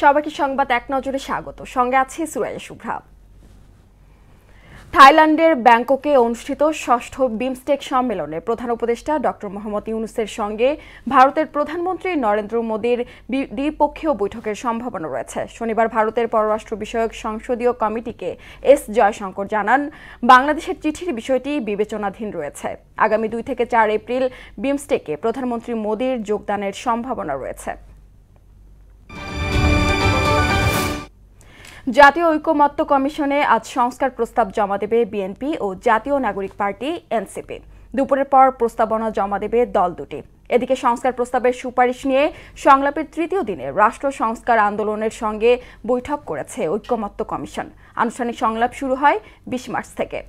সবাইকে সংবাদ এক নজরে স্বাগত। সঙ্গে আছি সুরাইয়া শুভ্রা। থাইল্যান্ডের ব্যাংককে অনুষ্ঠিত ষষ্ঠ বিমস্টেক সম্মেলনে প্রধান উপদেষ্টা ডক্টর মোহাম্মদ ইউনূসের সঙ্গে ভারতের প্রধানমন্ত্রী নরেন্দ্র মোদীর দ্বিপক্ষীয় বৈঠকের সম্ভাবনা রয়েছে। শনিবার ভারতের পররাষ্ট্র বিষয়ক সংসদীয় কমিটিকে এস জয়শঙ্কর জানান, বাংলাদেশের চিঠির বিষয়টি বিবেচনাধীন রয়েছে। আগামী 2 থেকে 4 এপ্রিল বিমস্টেকে প্রধানমন্ত্রী মোদীর যোগদানের সম্ভাবনা রয়েছে। জাতীয় ঐকমত্য কমিশনে আজ সংস্কার প্রস্তাব জমা দেবে বিএনপি ও জাতীয় নাগরিক পার্টি এনসিপি। দুপুরের পর প্রস্তাবনা জমা দেবে দল দুটি। এদিকে সংস্কার প্রস্তাবের সুপারিশ নিয়ে সংলাপের তৃতীয় দিনে রাষ্ট্র সংস্কার আন্দোলনের সঙ্গে বৈঠক করেছে ঐকমত্য কমিশন। আনুষ্ঠানিক সংলাপ শুরু হয় 20 মার্চ থেকে।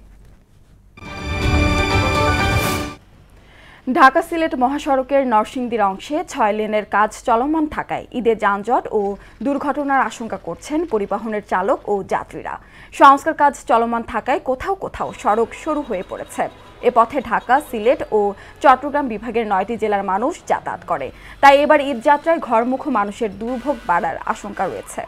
ঢাকা সিলেট মহাসড়কের নরসিংদীর অংশে 6 লেনের কাজ চলমান থাকায় ঈদে যানজট ও দুর্ঘটনার আশঙ্কা করছেন পরিবহনের চালক ও যাত্রীরা। সংস্কার কাজ চলমান থাকায় কোথাও কোথাও সড়ক সরু হয়ে পড়েছে। এ পথে ঢাকা, সিলেট ও চট্টগ্রাম বিভাগের 9টি জেলার মানুষ যাতায়াত করে। তাই এবার ঈদযাত্রায় ঘরমুখ মানুষের দুর্ভোগ বাড়ার আশঙ্কা রয়েছে।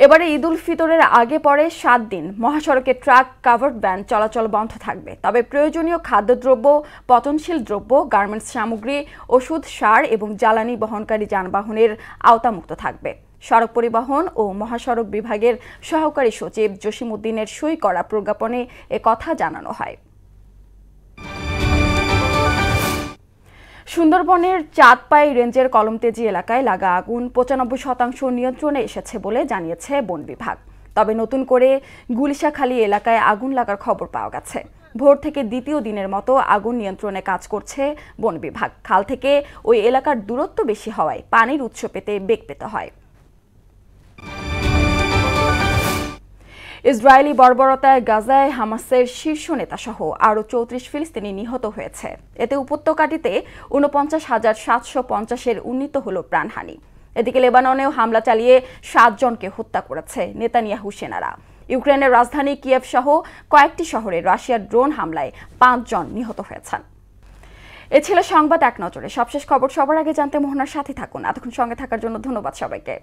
এবারে ঈদ উল ফিতরের আগে পরে 7 দিন মহাসড়কে ট্রাক, কাভার্ড ভ্যান চলাচল বন্ধ থাকবে। তবে প্রয়োজনীয় খাদ্যদ্রব্য, পচনশীল দ্রব্য, গার্মেন্টস সামগ্রী, ওষুধ, সার এবং জ্বালানি বহনকারী যানবাহনের আওতামুক্ত থাকবে। সড়ক পরিবহন ও মহাসড়ক বিভাগের সহকারী সচিব জসিম উদ্দিনের সই করা প্রজ্ঞাপনে একথা জানানো হয়। সুন্দরবনের চাঁদপাই রেঞ্জের কলমতেজি এলাকায় লাগা আগুন 95% নিয়ন্ত্রণে এসেছে বলে জানিয়েছে বন বিভাগ। তবে নতুন করে গুলিশাখালী এলাকায় আগুন লাগার খবর পাওয়া গেছে। ভোর থেকে দ্বিতীয় দিনের মতো আগুন নিয়ন্ত্রণে কাজ করছে বন বিভাগ। খাল থেকে ওই এলাকার দূরত্ব বেশি হওয়ায় পানির উৎস পেতে বেগ পেতে হয়। ইসরায়েলি বর্বরতায় গাজায় হামাসের শীর্ষ নেতাসহ আরও 34 ফিলিস্তিনি নিহত হয়েছে। এতে উপত্যকাটিতে 49,750-এর উন্নীত হল প্রাণহানি। এদিকে লেবাননেও হামলা চালিয়ে 7 জনকে হত্যা করেছে নেতানিয়াহু সেনারা। ইউক্রেনের রাজধানী কিয়েভ সহ কয়েকটি শহরে রাশিয়ার ড্রোন হামলায় 5 জন নিহত হয়েছেন। এ ছিল সংবাদ এক নজরে। সবশেষ খবর সবার আগে জানতে মোহনার সাথে থাকুন। এতক্ষণ সঙ্গে থাকার জন্য ধন্যবাদ সবাইকে।